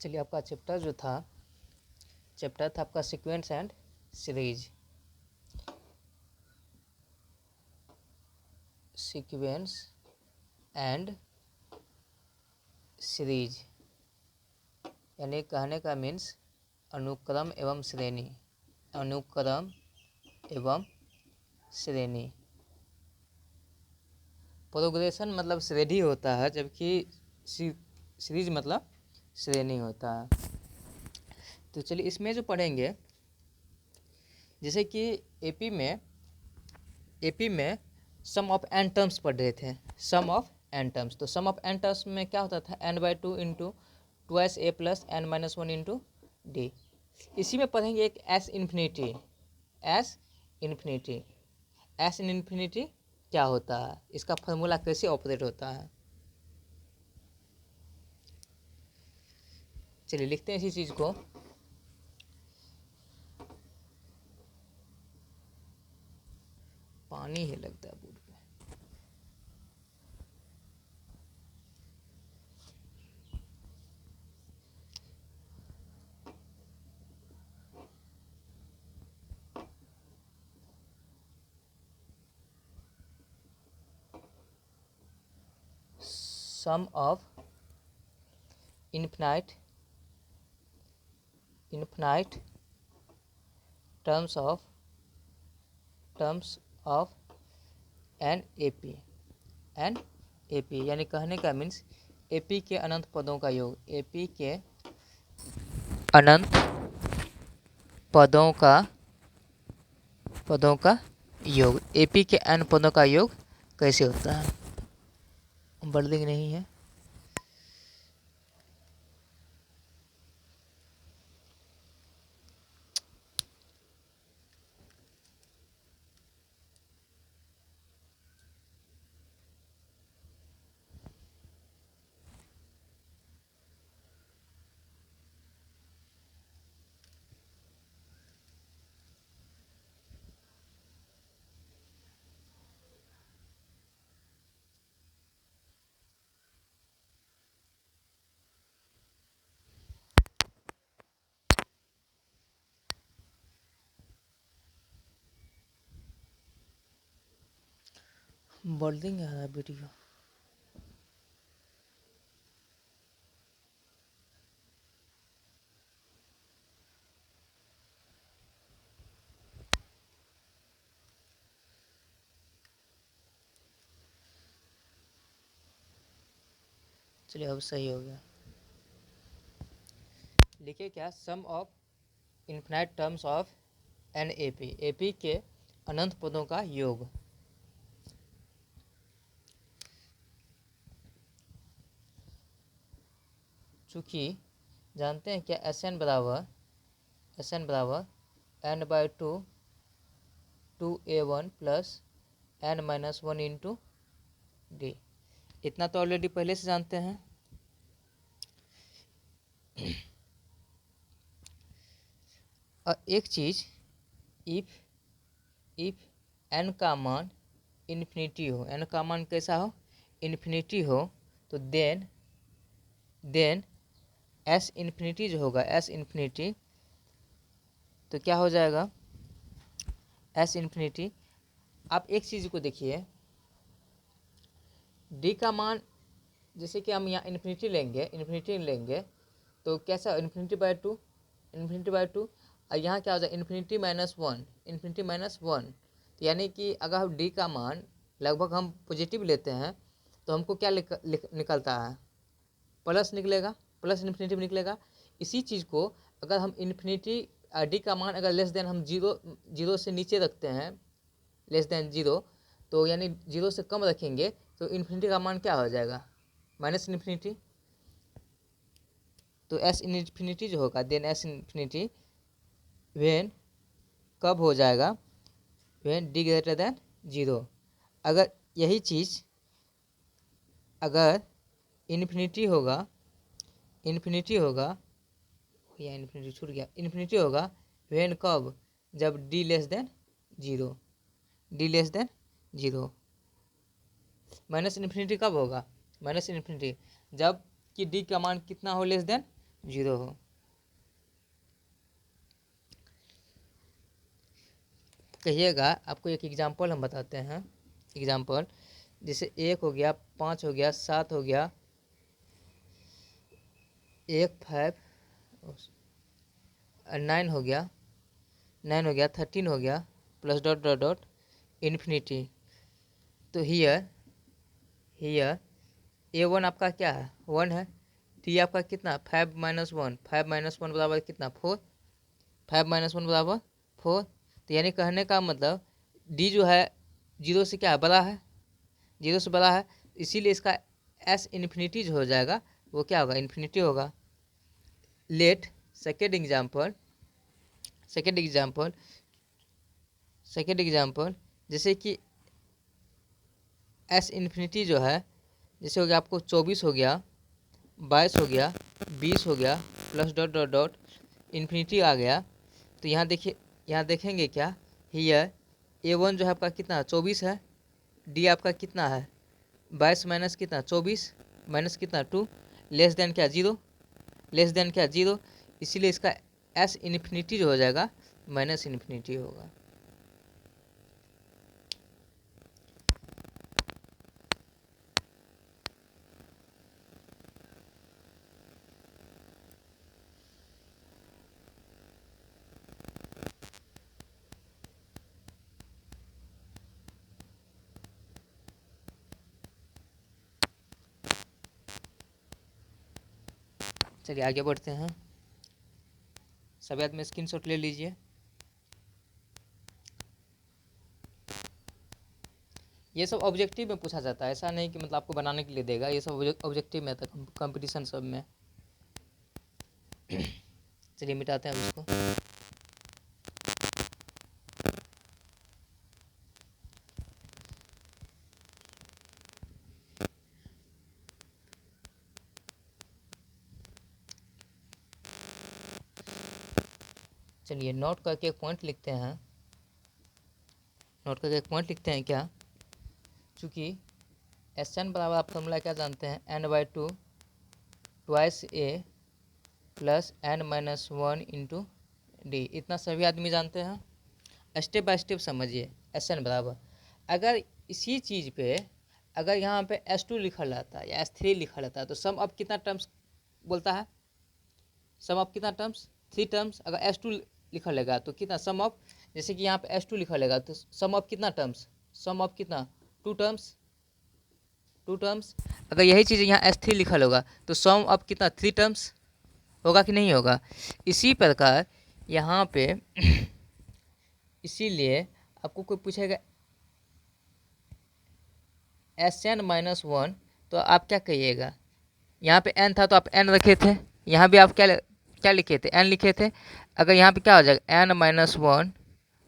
चलिए, आपका चैप्टर था आपका sequence and series. Sequence and series यानी कहने का मीन्स अनुक्रम एवं श्रेणी। अनुक्रम एवं श्रेणी। प्रोग्रेशन मतलब श्रेणी होता है, जबकि सीरीज मतलब श्रेणी होता है। तो चलिए इसमें जो पढ़ेंगे, जैसे कि एपी में सम ऑफ एन टर्म्स पढ़ रहे थे। सम ऑफ एन टर्म्स, तो सम ऑफ एन टर्म्स में क्या होता था, n/2 into twice a plus n-1 into D. इसी में पढ़ेंगे एक एस इन्फिनिटी। एस इन्फिनिटी क्या होता है, इसका फॉर्मूला कैसे ऑपरेट होता है। चलिए लिखते हैं इसी चीज़ को। पानी ही लगता है बोर्ड पे। Sum of infinite terms of an AP यानी कहने का मीन्स एपी के अनंत पदों का योग। एपी के अनंत पदों का योग। एपी के n पदों का योग कैसे होता है। वर्डिंग नहीं है। वर्डिंग है वीडियो। चलिए अब सही हो गया। लिखिए क्या, sum of infinite terms of an AP के अनंत पदों का योग। चूँकि जानते हैं क्या, एस एन बराबर n/2 2a1 plus n-1 into D. इतना तो ऑलरेडी पहले से जानते हैं। और एक चीज़, इफ n का मान इन्फिनिटी हो, n का मान कैसा हो, इन्फिनिटी हो, तो देन एस इन्फिनिटी जो होगा, एस इन्फिनिटी तो क्या हो जाएगा, एस इन्फिनिटी। आप एक चीज़ को देखिए, डी का मान जैसे कि हम यहाँ इन्फिनिटी लेंगे तो कैसा, इन्फिनिटी बाय टू और यहाँ क्या हो जाए, इन्फिनिटी माइनस वन। तो यानी कि अगर हम डी का मान लगभग हम पॉजिटिव लेते हैं तो हमको क्या निकलता है, प्लस निकलेगा, प्लस इन्फिनिटी में निकलेगा। इसी चीज़ को अगर हम इन्फिनिटी डी का मान अगर लेस देन हम जीरो से नीचे रखते हैं, लेस देन जीरो, तो यानी जीरो से कम रखेंगे तो इन्फिनिटी का मान क्या हो जाएगा, माइनस इन्फिनिटी। तो एस इन्फिनिटी जो होगा, देन एस इन्फिनिटी व्हेन कब हो जाएगा, when D greater than zero. अगर यही चीज़ अगर इन्फिनिटी होगा या इन्फिनिटी छूट गया, इन्फिनिटी होगा व्हेन कब, जब D less than zero. Minus infinity कब होगा, माइनस इन्फिनिटी जब कि डी का मान कितना हो, लेस देन जीरो हो। कहिएगा, आपको एक एग्जांपल हम बताते हैं। एग्जांपल जैसे 1 हो गया, 5 हो गया, 7 हो गया, 1 5 9 हो गया, 13 हो गया, plus dot dot dot infinity. तो हियर A1 आपका क्या है, 1 है। टी आपका कितना, 5 - 1, 5 - 1 बराबर कितना, 4। 5 - 1 बराबर 4। तो यानी कहने का मतलब डी जो है जीरो से क्या बड़ा है, जीरो से बड़ा है, इसीलिए इसका एस इन्फिनिटी जो हो जाएगा वो क्या होगा, इन्फिनिटी होगा। लेट सेकेंड एग्जाम्पल जैसे कि एस इन्फिनिटी जो है, जैसे हो गया आपको 24 हो गया, 22 हो गया, 20 हो गया, plus dot dot dot infinity आ गया। तो यहाँ देखिए, यहाँ देखेंगे क्या, हियर A1 जो है आपका कितना 24 है, डी आपका कितना है 22 माइनस कितना 24 माइनस कितना 2, लेस देन क्या 0, लेस देन क्या 0, इसीलिए इसका एस इन्फिनिटी जो हो जाएगा माइनस इन्फिनिटी होगा। चलिए आगे बढ़ते हैं। सभी आदमी स्क्रीनशॉट ले लीजिए। ये सब ऑब्जेक्टिव में पूछा जाता है, ऐसा नहीं कि मतलब आपको बनाने के लिए देगा, ये सब ऑब्जेक्टिव में था कंपटीशन सब में। चलिए मिटाते हैं अब इसको। चलिए नोट करके एक पॉइंट लिखते हैं, नोट करके एक पॉइंट लिखते हैं क्या, चूँकि एस एन बराबर आप फॉर्मूला क्या जानते हैं, n/2 ट्वाइस ए प्लस n-1 इंटू डी, इतना सभी आदमी जानते हैं। स्टेप बाय स्टेप समझिए। एस एन बराबर, अगर इसी चीज़ पे अगर यहाँ पे S2 लिखा रहता या S3 लिखा रहता तो सम अब कितना टर्म्स बोलता है, सम ऑफ कितना टर्म्स, 3 टर्म्स। अगर S2 लिखा लेगा तो कितना सम ऑफ, जैसे कि यहाँ पे S2 लिखा लेगा तो सम ऑफ कितना टर्म्स, सम ऑफ कितना 2 टर्म्स, 2 टर्म्स। अगर यही चीज़ यहाँ S3 लिखा होगा तो सम ऑफ कितना 3 टर्म्स होगा कि नहीं होगा। इसी प्रकार यहाँ पे इसीलिए आपको कोई पूछेगा Sn-1 तो आप क्या कहिएगा, यहाँ पे n था तो आप n रखे थे, यहाँ भी आप क्या लिखे थे, n लिखे थे। अगर यहाँ पे क्या हो जाएगा n-1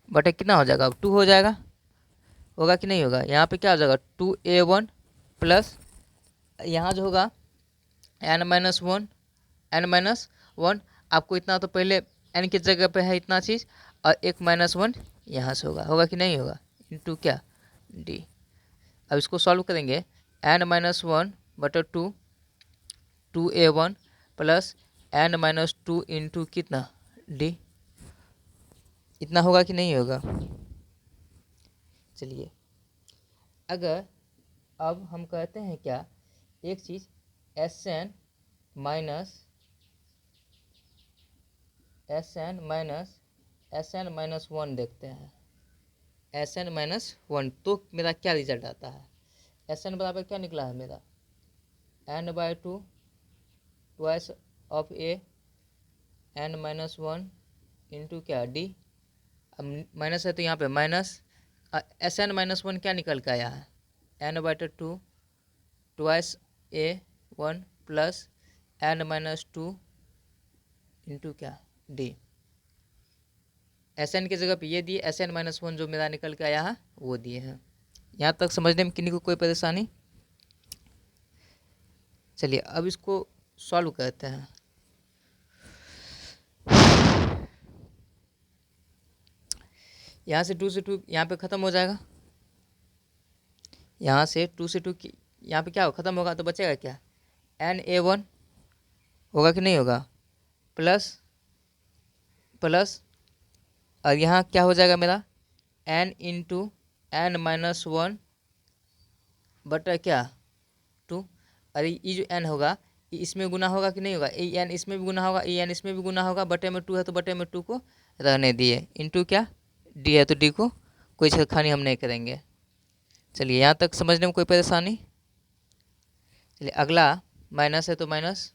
बटे कितना हो जाएगा, 2 हो जाएगा, होगा कि नहीं होगा। यहाँ पे क्या हो जाएगा 2a1 प्लस यहाँ जो होगा n-1 आपको इतना तो पहले n की जगह पे है इतना चीज़, और एक -1 यहाँ से होगा कि नहीं होगा, इंटू क्या डी। अब इसको सॉल्व करेंगे, n-1 बटे 2a1 प्लस n-2 इंटू कितना डी, इतना होगा कि नहीं होगा। चलिए अगर अब हम कहते हैं क्या, एक चीज़ Sn माइनस 1 देखते हैं, Sn-1 तो मेरा क्या रिजल्ट आता है, Sn बराबर क्या निकला है मेरा n/2 twice of A n-1 into क्या डी। अब माइनस है तो यहाँ पे माइनस, Sn-1 क्या निकल के आया है n/2 twice a1 plus n-2 into क्या डी। Sn की जगह पे ये दिए, Sn-1 जो मेरा निकल के आया है वो दिए हैं। यहाँ तक समझने में किसी को कोई परेशानी। चलिए अब इसको सॉल्व करते हैं। यहाँ से 2 से 2 यहाँ पे ख़त्म हो जाएगा, यहाँ से 2 से 2 यहाँ पे क्या हो ख़त्म होगा तो बचेगा क्या, na1 होगा कि नहीं होगा, प्लस प्लस, और यहाँ क्या हो जाएगा मेरा n into N minus one बटा क्या 2। अरे ये जो n होगा ये इसमें गुना होगा कि नहीं होगा, ये n इसमें भी गुना होगा, ये n इसमें भी गुना होगा, बटे में 2 है तो बटे में 2 को रहने दिए, इंटू क्या d है तो d को कोई छेड़खानी हम नहीं करेंगे। चलिए यहाँ तक समझने में कोई परेशानी। चलिए अगला माइनस है तो माइनस,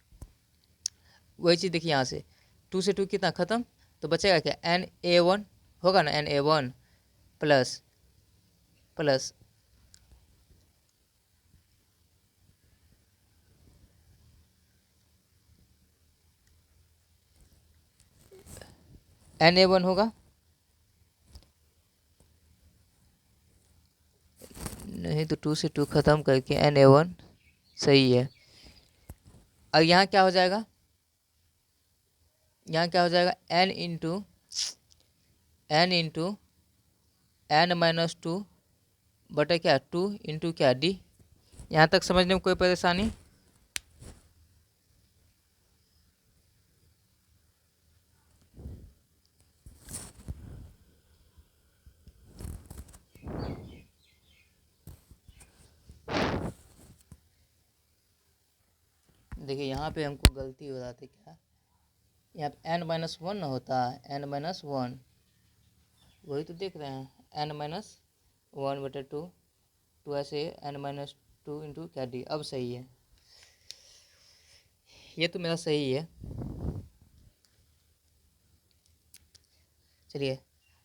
वही चीज़ देखिए यहाँ से 2 से 2 कितना खत्म, तो बचेगा क्या na1 होगा ना, na1 प्लस प्लस na1 होगा, नहीं तो 2 से 2 खत्म करके na1 सही है। और यहाँ क्या हो जाएगा, यहाँ क्या हो जाएगा n इंटू एन माइनस 2 बटे क्या 2 इंटू क्या d। यहाँ तक समझने में कोई परेशानी। देखिए यहाँ पे हमको गलती हो रहा था, क्या यहाँ पे n माइनस वन होता है, n माइनस वन, वही तो देख रहे हैं n माइनस वन बटे 2, 2 ऐसे n माइनस 2 इंटू क्या d। अब सही है, ये तो मेरा सही है। चलिए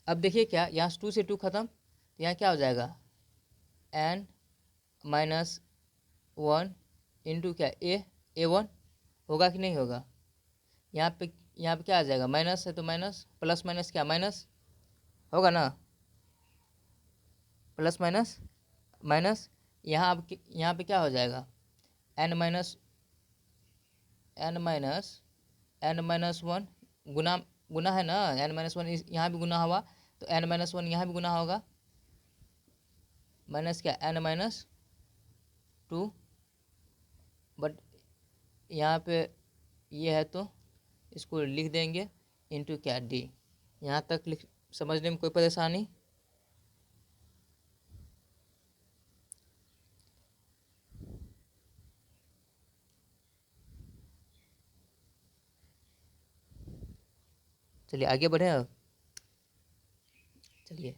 अब देखिए क्या, यहाँ 2 से 2 खत्म, तो यहाँ क्या हो जाएगा n माइनस वन इंटू क्या a1 होगा कि नहीं होगा। यहाँ पे क्या आ जाएगा, माइनस है तो माइनस, प्लस माइनस क्या माइनस होगा ना, प्लस माइनस माइनस, यहाँ अब यहाँ पे क्या हो जाएगा n माइनस वन गुना गुना है ना, n माइनस वन यहाँ भी गुना हुआ तो n माइनस वन यहाँ भी गुना होगा, माइनस क्या n माइनस 2, बट यहाँ पे ये है तो इसको लिख देंगे इंटू क्या d। यहाँ तक समझने में कोई परेशानी। चलिए आगे बढ़े अब। चलिए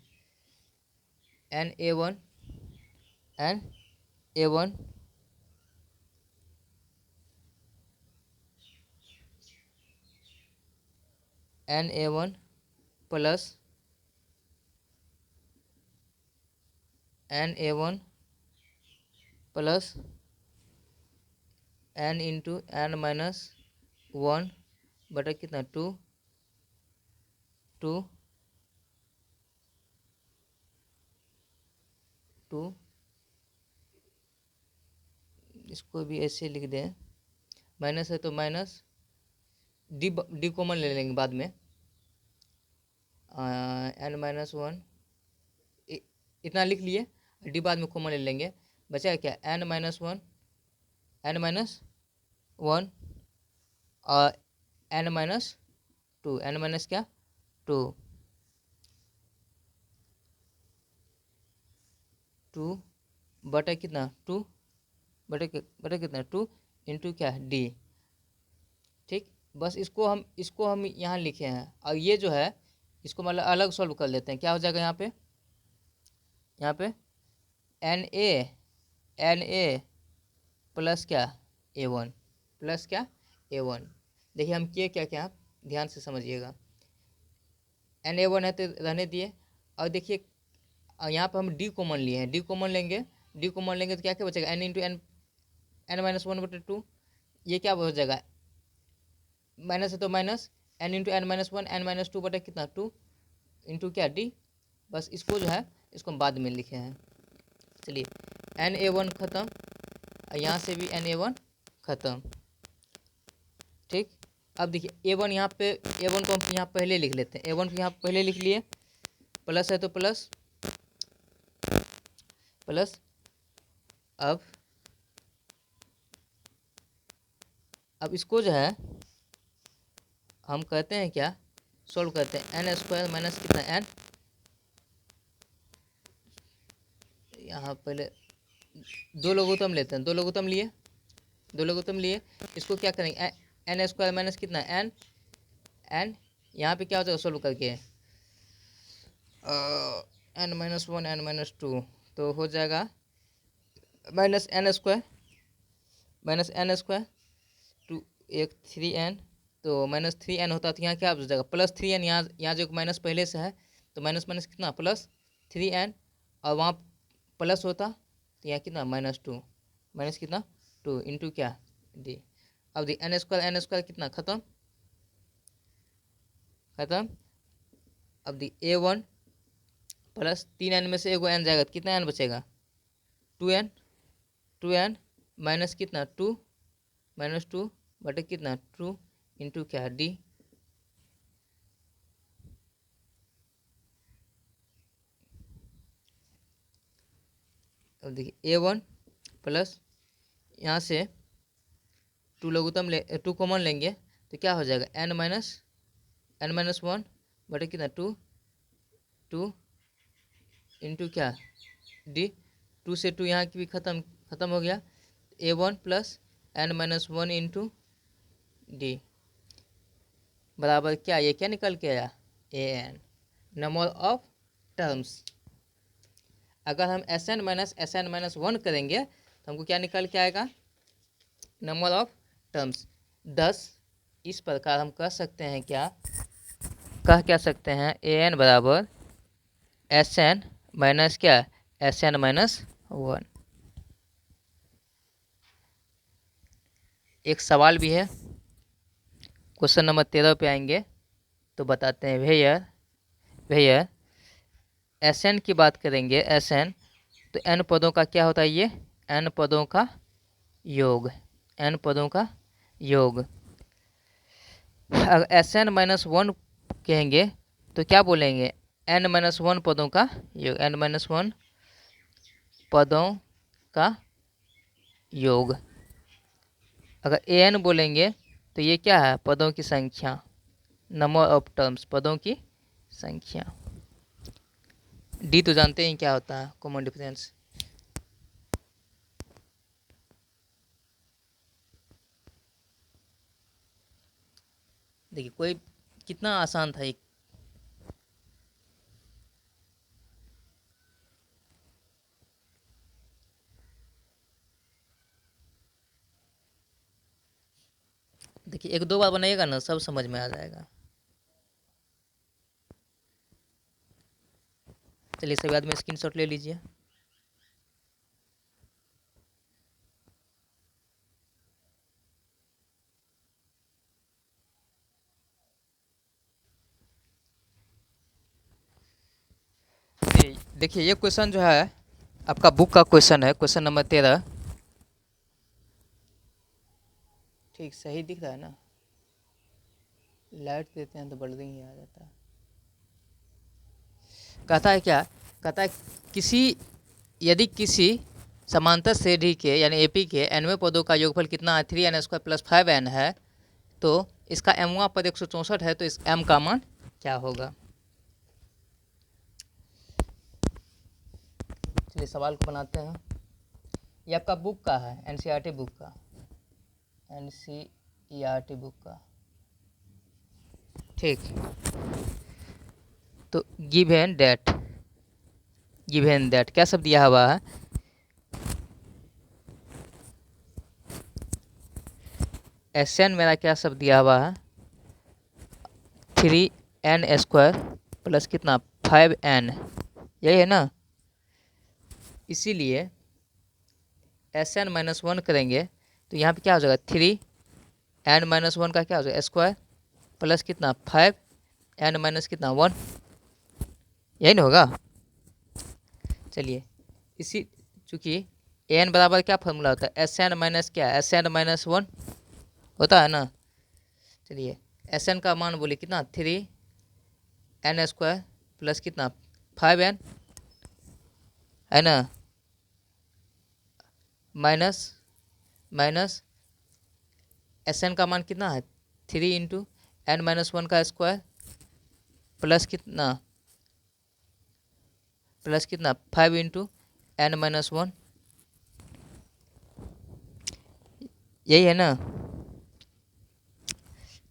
na1 plus na1 plus n into N minus one बटा कितना 2 इसको भी ऐसे लिख दें, माइनस है तो माइनस, डी कॉमन ले लेंगे बाद में, n माइनस वन इतना लिख लिए, डी बाद में कॉमन ले लेंगे, बचा क्या n माइनस वन और n minus two, n minus क्या 2 बटा कितना 2 बटा कितना 2 इंटू क्या डी। ठीक, बस इसको हम यहाँ लिखे हैं, और ये जो है इसको मतलब अलग सॉल्व कर लेते हैं। क्या हो जाएगा यहाँ पे एन ए प्लस क्या a1 प्लस क्या a1। देखिए हम किए क्या क्या, आप ध्यान से समझिएगा, na1 है तो रहने दिए, और देखिए यहाँ पर हम डी कॉमन लिए हैं, डी कॉमन लेंगे तो क्या क्या बचेगा n into N minus one बटे 2, ये क्या हो जाएगा माइनस है तो minus n into N minus one, N minus 2 बटे कितना 2 इंटू क्या डी। बस इसको जो है इसको हम बाद में लिखे हैं। चलिए na1 ख़त्म, यहाँ से भी na1 ख़त्म। ठीक, अब देखिए a1 यहाँ पे, a1 को हम यहाँ पहले लिख लेते हैं, a1 को यहाँ पहले लिख लिए, प्लस है तो प्लस, अब इसको जो है हम कहते हैं क्या, सोल्व करते हैं एन स्क्वायर माइनस कितना एन, यहाँ पहले दो लोगोतम लेते हैं, दो लोगोतम लिए, इसको क्या करेंगे एन स्क्वायर माइनस कितना एन, एन यहाँ पे क्या हो जाएगा सोल्व करके n minus one N minus two, तो हो जाएगा माइनस एन स्क्वायर टू एक थ्री एन, तो माइनस थ्री एन होता है, तो यहाँ क्या हो जाएगा प्लस थ्री एन, यहाँ जो माइनस पहले से है तो माइनस माइनस कितना प्लस थ्री एन, और वहाँ प्लस होता तो यहाँ कितना माइनस टू, माइनस कितना टू इंटू क्या डी। अब दी एन स्क्वायर कितना खत्म, अब दी ए वन प्लस तीन एन में से एगो एन जाएगा तो कितना एन बचेगा टू एन माइनस कितना टू, माइनस टू बटे कितना टू इंटू क्या डी। अब देखिए ए वन प्लस यहाँ से टू लघुत्तम टू कॉमन लेंगे तो क्या हो जाएगा एन माइनस वन बटे कितना टू इंटू क्या डी, टू से टू यहाँ की भी खत्म हो गया, A one plus N minus one into D बराबर क्या, ये क्या निकल के आया A N, number of terms. अगर हम एस एन माइनस वन करेंगे तो हमको क्या निकल के आएगा नंबर ऑफ टर्म्स 10। इस प्रकार हम कह सकते हैं क्या सकते हैं ए एन बराबर एस एन माइनस क्या एस एन माइनस वन। एक सवाल भी है, क्वेश्चन नंबर 13 पे आएंगे तो बताते हैं भैया एस एन की बात करेंगे, एस एन तो एन पदों का क्या होता है, ये एन पदों का योग, एन पदों का योग। अगर एस एन माइनस वन कहेंगे तो क्या बोलेंगे एन माइनस वन पदों का योग, एन माइनस वन पदों का योग। अगर ए एन बोलेंगे तो ये क्या है पदों की संख्या, नंबर ऑफ टर्म्स पदों की संख्या। डी तो जानते हैं क्या होता है कॉमन डिफरेंस। देखिए कोई कितना आसान था एक, देखिए एक दो बार बनाइएगा ना सब समझ में आ जाएगा। चलिए सभी आदमी स्क्रीनशॉट ले लीजिए। देखिए ये क्वेश्चन जो है आपका बुक का क्वेश्चन है, क्वेश्चन नंबर 13। ठीक सही दिख रहा है ना, लाइट देते हैं तो बल्डिंग ही आ जाता है। कहता है क्या, कहता है यदि किसी समांतर श्रेणी के यानी एपी के एनवें पदों का योगफल कितना है 3n स्क्वायर प्लस 5n है, तो इसका एमवा पद 164 है, तो इस एम का मान क्या होगा। चलिए सवाल को बनाते हैं। ये आपका बुक का है, एनसीईआरटी बुक का, एनसीईआरटी बुक का। ठीक, तो गिवन दैट क्या सब दिया हुआ है, एस एन मेरा क्या सब दिया हुआ है 3n स्क्वायर प्लस कितना 5n, यही है ना। इसीलिए एस एन माइनस वन करेंगे तो यहाँ पे क्या हो जाएगा 3n माइनस वन का क्या हो जाएगा स्क्वायर प्लस कितना 5n माइनस कितना 1, यही ना होगा। चलिए इसी चूँकि एन बराबर क्या फॉर्मूला होता है एस एन माइनस क्या एस एन माइनस वन होता है ना। चलिए एस एन का मान बोलिए कितना 3n स्क्वायर प्लस कितना 5n है ना, माइनस एस एन का मान कितना है 3 इंटू n-1 का स्क्वायर प्लस कितना 5 इंटू n-1, यही है ना।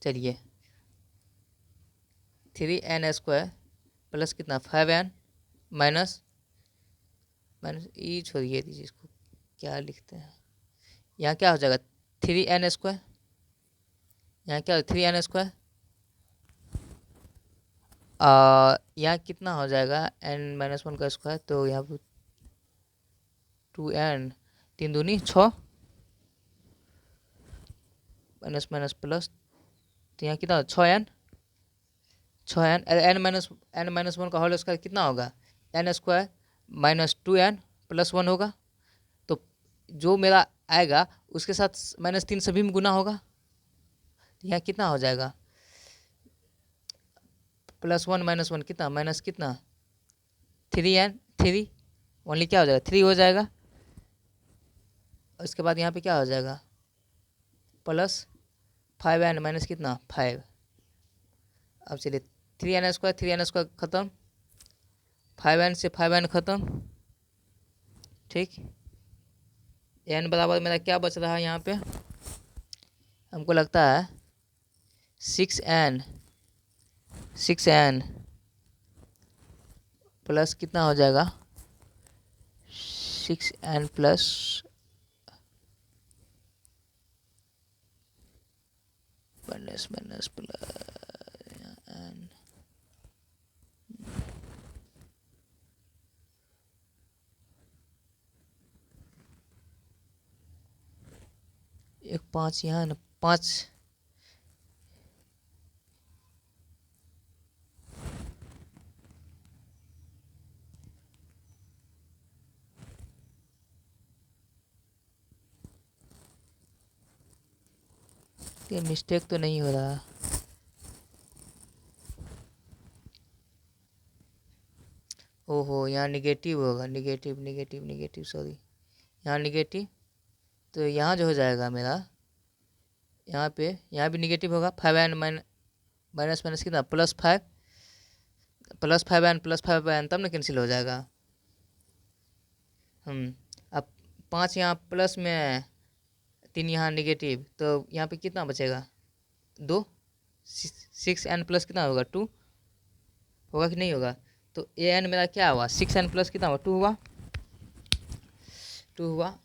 चलिए 3n² प्लस कितना 5n माइनस ई छोड़िए दीजिए, इसको क्या लिखते हैं, यहाँ क्या हो जाएगा 3n², यहाँ क्या 3n², यहाँ कितना हो जाएगा n-1 का स्क्वायर, तो यहाँ पर 2n 3 दूनी 6 माइनस माइनस प्लस, तो यहाँ कितना 6n n-1 का होल स्क्वायर कितना होगा n² माइनस 2n प्लस 1 होगा, तो जो मेरा आएगा उसके साथ -3 सभी में गुना होगा, तो यहाँ कितना हो जाएगा +1 -1 कितना माइनस कितना 3n 3 ओनली क्या हो जाएगा 3 हो जाएगा। उसके बाद यहाँ पे क्या हो जाएगा प्लस 5n माइनस कितना 5। अब चलिए 3n² ख़त्म, 5n से 5n ख़त्म, ठीक। n बराबर मेरा क्या बच रहा है यहाँ पे, हमको लगता है 6n प्लस कितना हो जाएगा 6n plus minus minus plus n, एक 5 यहाँ ना 5, ये मिस्टेक तो नहीं हो रहा, ओहो यहाँ निगेटिव होगा, निगेटिव सॉरी, यहाँ निगेटिव, तो यहाँ जो हो जाएगा मेरा यहाँ भी निगेटिव होगा, 5n माइनस कितना +5 +5n तब ना कैंसिल हो जाएगा। अब 5 यहाँ प्लस में 3 यहाँ निगेटिव, तो यहाँ पे कितना बचेगा 2, 6n प्लस कितना होगा 2 होगा कि नहीं होगा, तो an मेरा क्या हुआ 6n प्लस कितना हुआ 2 हुआ।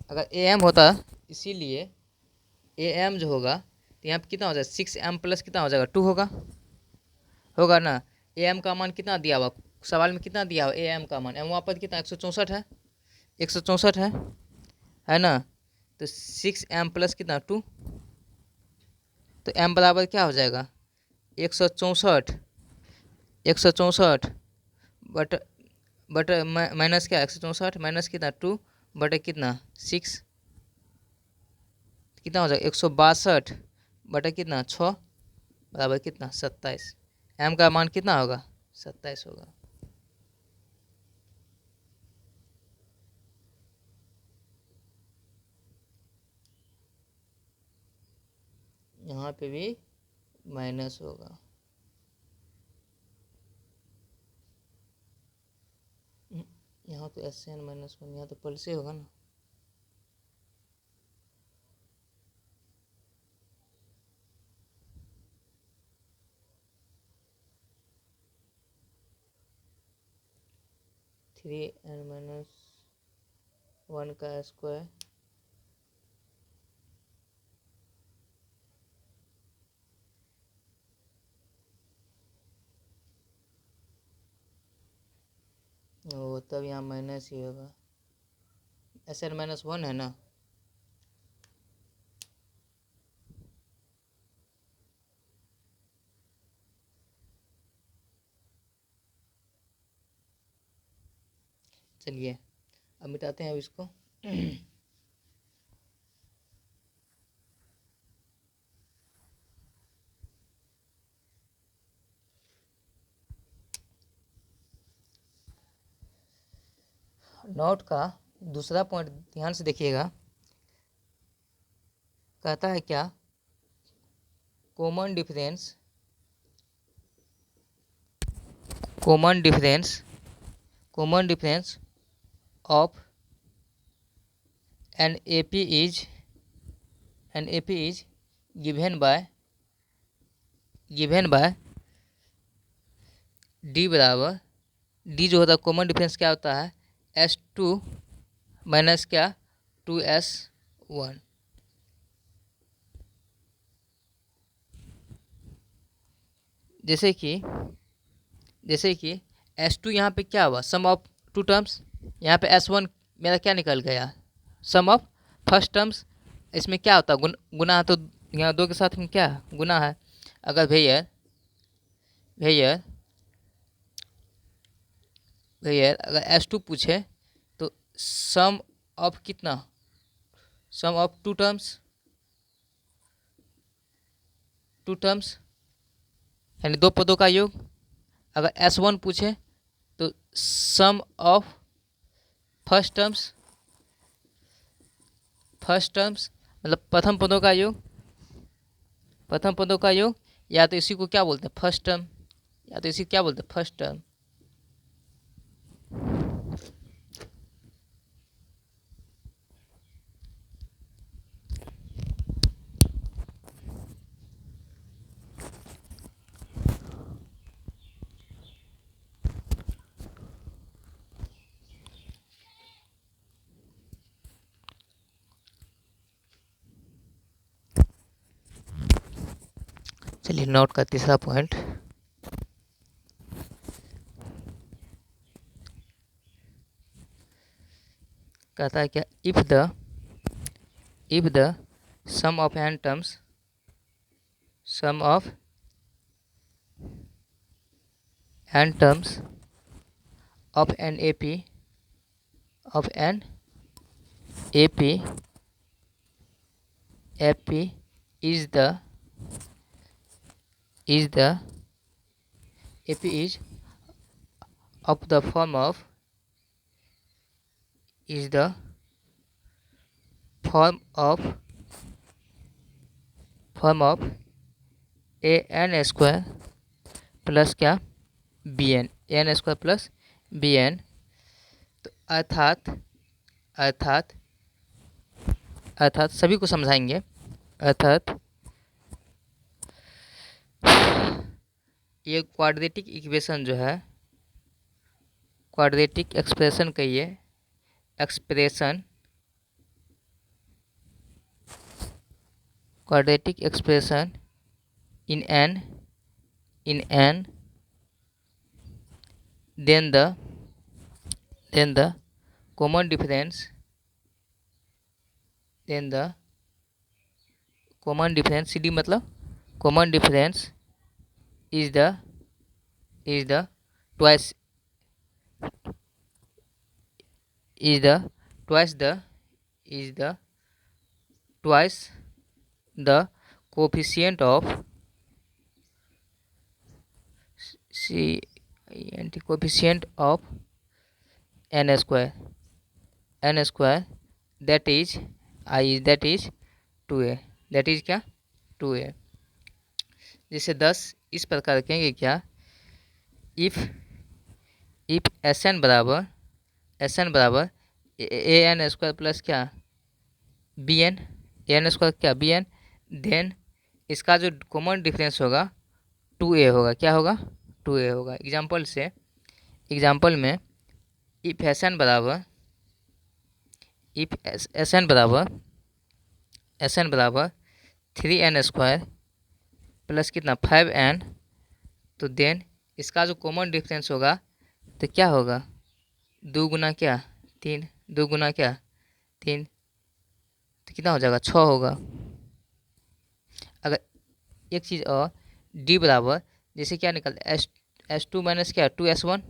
अगर am होता, इसीलिए am जो होगा तो यहाँ पे कितना हो जाएगा 6m प्लस कितना हो जाएगा 2 होगा ना। am का मान कितना दिया हुआ सवाल में, कितना दिया हुआ am का मान, वहाँ पर कितना 164 है, 164 है ना, तो 6m प्लस कितना 2, तो m बराबर क्या हो जाएगा 164 बट माइनस क्या 164 माइनस कितना 2 बटे कितना 6, कितना हो जाएगा 162 बटे कितना 6 बराबर कितना 27, m का मान कितना होगा 27 होगा। यहाँ पे भी माइनस होगा, यहाँ तो SN-1 यहाँ तो पल से होगा ना, (3n-1) का स्क्वायर ओ, तब यहाँ माइनस ही होगा, SN-1 है ना। चलिए अब मिटाते हैं अब इसको नोट का दूसरा पॉइंट ध्यान से देखिएगा, कहता है क्या common difference of an A P is given by d बराबर, डी जो होता है कॉमन डिफरेंस क्या होता है, S2 माइनस क्या 2S1। जैसे कि S2 यहाँ पे क्या हुआ, सम ऑफ टू टर्म्स, यहाँ पे S1 मेरा क्या निकल गया, सम ऑफ फर्स्ट टर्म्स। इसमें क्या होता है गुना, तो यहाँ दो के साथ में क्या गुना है। अगर भैया अगर S2 पूछे तो सम ऑफ कितना, सम ऑफ टू टर्म्स यानी दो पदों का योग। अगर S1 पूछे तो सम ऑफ फर्स्ट टर्म्स मतलब प्रथम पदों का योग, या तो इसी को क्या बोलते हैं फर्स्ट टर्म, चलिए नोट का तीसरा पॉइंट, कहता है क्या, if the sum of n terms of an AP is of the form of a n square plus क्या bn, n square plus bn। तो अर्थात सभी को समझाएंगे। अर्थात ये क्वाड्रेटिक इक्वेशन जो है, क्वाड्रेटिक एक्सप्रेशन कहिए, quadratic expression in n then the common difference CD मतलब common difference is the twice the coefficient of n square that is 2a, that is क्या 2a। जैसे 10 इस प्रकार कहेंगे क्या, इफ Sn बराबर ए एन स्क्वायर प्लस क्या bn, an स्क्वायर क्या bn, देन इसका जो कॉमन डिफरेंस होगा 2a होगा, क्या होगा 2a होगा। एग्जाम्पल में इफ Sn बराबर 3n स्क्वायर प्लस कितना 5n, तो देन इसका जो कॉमन डिफरेंस होगा तो क्या होगा, 2 गुना क्या 3, 2 गुना क्या 3, तो कितना हो जाएगा 6 होगा। अगर एक चीज़ और d बराबर, जैसे क्या निकलता है S2 माइनस क्या 2S1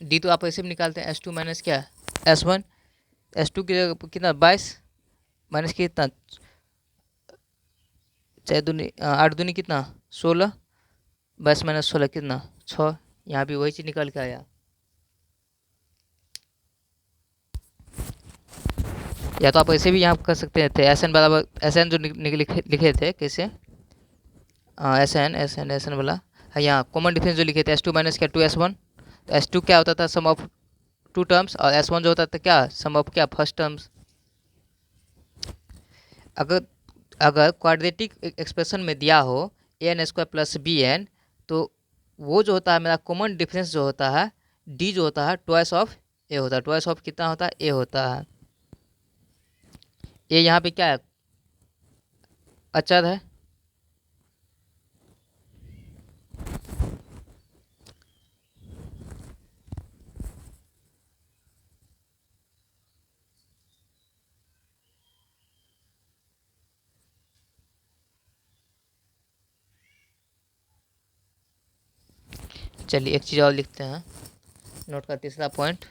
डी तो आप ऐसे भी निकालते हैं, S2 माइनस क्या S1, S2 की जगह कितना 22 माइनस कितना 8 दूनी कितना 16, 22 माइनस 16 कितना 6। यहाँ भी वही चीज़ निकल के आया। या तो आप ऐसे भी यहाँ कर सकते थे, SN बराबर SN जो लिखे थे कैसे, SN वाला। हाँ, यहाँ कॉमन डिफरेंस जो लिखे थे S2 माइनस क्या 2S1, तो S2 क्या होता था सम ऑफ 2 टर्म्स, और S1 जो होता था क्या सम ऑफ क्या फर्स्ट टर्म्स। अगर अगर क्वाड्रेटिक एक्सप्रेशन में दिया हो an² प्लस bn, तो वो जो होता है मेरा कॉमन डिफरेंस जो होता है d जो होता है ट्वाइस ऑफ a होता है। ट्वाइस ऑफ कितना होता है a होता है। ये यहाँ पे क्या है अचर है। चलिए एक चीज़ और लिखते हैं, नोट का तीसरा पॉइंट।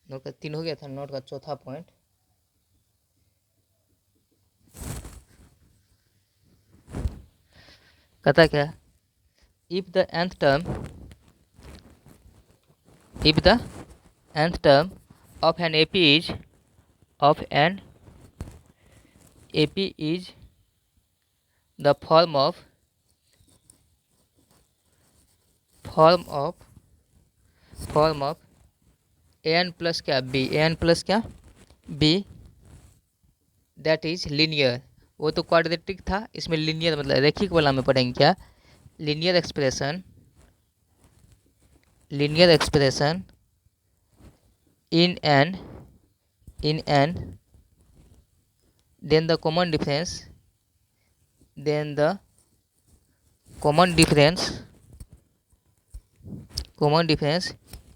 नोट का 3 हो गया था, नोट का चौथा पॉइंट। कहता क्या, if the nth term of an AP is the form of an plus क्या b दैट इज लीनियर। वो तो क्वाड्रेटिक था, इसमें लीनियर मतलब रैखिक वाला में पढ़ेंगे क्या, linear expression in n then the common difference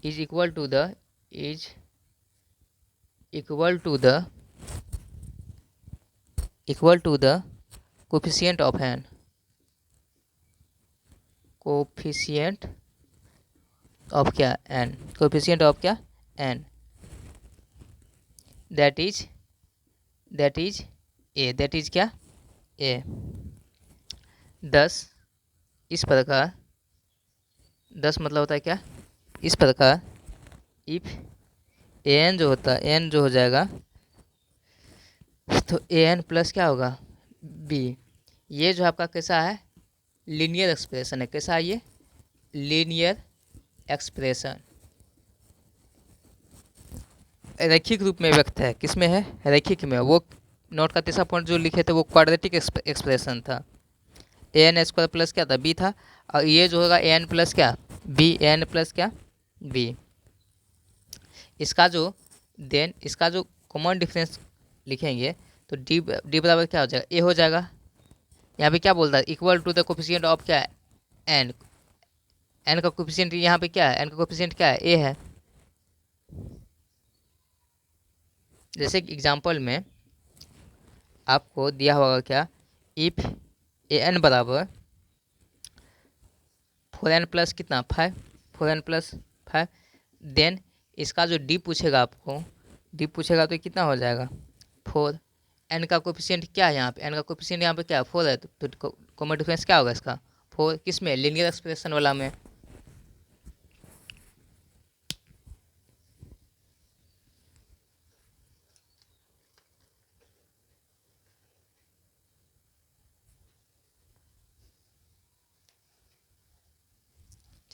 is equal to the coefficient of n that is a। 10 इस प्रकार, 10 मतलब होता है क्या इस प्रकार, इफ an जो होता है n जो हो जाएगा तो an प्लस क्या होगा b। ये जो आपका कैसा है लीनियर एक्सप्रेशन है। कैसा है ये लीनियर एक्सप्रेशन, रैखिक रूप में व्यक्त है। किस में है रैखिक में। वो नोट का तीसरा पॉइंट जो लिखे थे वो क्वाड्रेटिक एक्सप्रेशन था। an² प्लस क्या था b था, और ये जो होगा an प्लस क्या b। इसका जो कॉमन डिफरेंस लिखेंगे तो d बराबर क्या हो जाएगा a हो जाएगा। यहाँ पे क्या बोलता है equal to the coefficient of क्या है n का कोफिशिएंट यहाँ पे क्या है n का कोफिशिएंट क्या है a है। जैसे एग्जांपल में आपको दिया होगा क्या, इफ an बराबर 4n प्लस कितना 5, 4n प्लस 5, देन इसका जो d पूछेगा तो कितना हो जाएगा 4। n का कोफिशिएंट क्या है यहाँ पे, n का कोफिशिएंट यहाँ पे क्या 4 है, तो कॉमन डिफरेंस क्या होगा इसका 4। किस में लीनियर एक्सप्रेशन वाला में।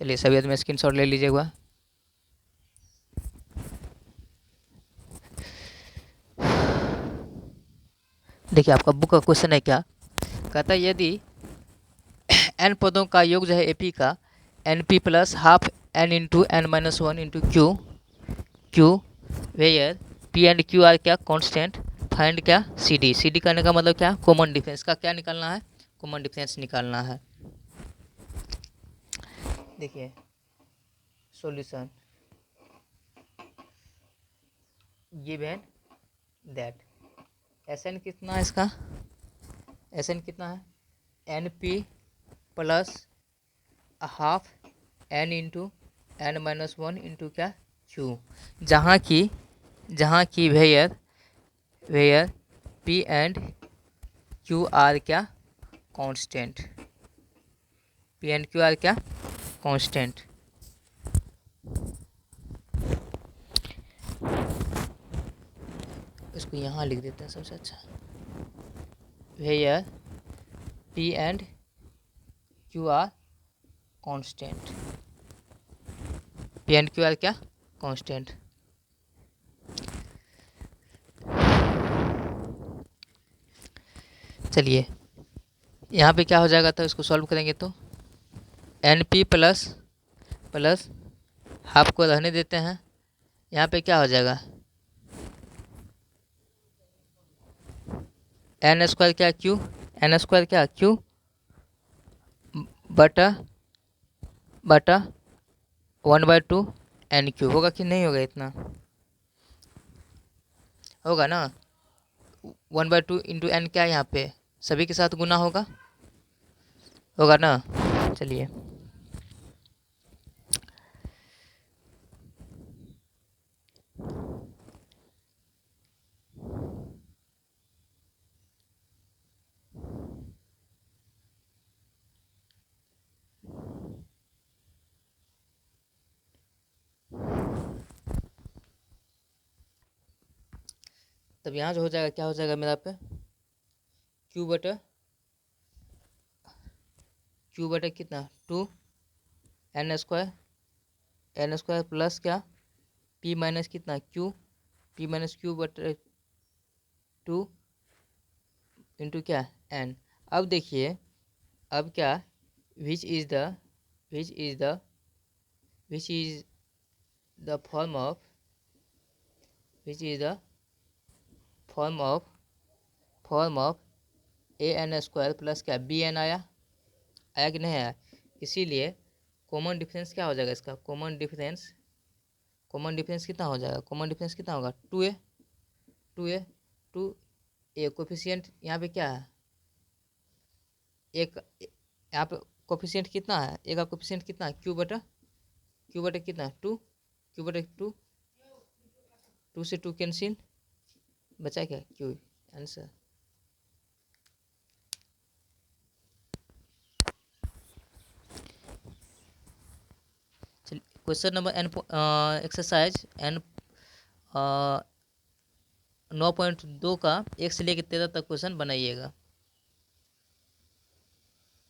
चलिए सभी में स्क्रीनशॉट ले लीजिएगा। देखिए आपका बुक का क्वेश्चन है क्या, कहता है यदि n पदों का योग जो है एपी का np plus half n into n minus 1 into q where p and q are क्या कांस्टेंट, फाइंड क्या सी डी करने का मतलब क्या कॉमन डिफरेंस का क्या निकालना है, कॉमन डिफरेंस निकालना है। देखिए सॉल्यूशन गिवन दैट Sn कितना है इसका एस एन कितना है, N P plus half N into N minus one into क्या क्यू, जहाँ की where P and Q are क्या constant, P and Q are क्या कांस्टेंट। इसको यहाँ लिख देते हैं सबसे अच्छा, where P and Q are constant, P and Q are क्या कांस्टेंट। चलिए यहाँ पे क्या हो जाएगा, तो इसको सॉल्व करेंगे तो एन पी प्लस हाफ को रहने देते हैं, यहाँ पे क्या हो जाएगा, एन स्क्वायर क्या क्यू, एन स्क्वायर क्या क्यू बटा 1/2 एन क्यू, होगा कि नहीं होगा, इतना होगा ना, 1/2 इंटू एन क्या यहाँ पे सभी के साथ गुना होगा ना। चलिए तब यहाँ जो हो जाएगा, क्या हो जाएगा मेरा पे क्यू बटा कितना 2 एन स्क्वायर प्लस क्या पी माइनस कितना क्यू बटा 2 इंटू क्या एन। अब देखिए, अब क्या which is the form of a n square plus क्या बी एन आया कि नहीं आया। इसीलिए कॉमन डिफरेंस क्या हो जाएगा इसका, कॉमन डिफरेंस कितना हो जाएगा, कॉमन डिफरेंस कितना होगा 2a 2a कोफिशिएंट यहाँ पे क्या है एक, यहाँ पे कोफिशिएंट कितना है, ए का कोफिशिएंट कितना है क्यू बटा कितना 2 क्यू बटा 2 से 2 कैंसिल, बचा क्या q answer. Question number n exercise n 9.2 का 1 से लेकर 13 तक क्वेश्चन बनाइएगा।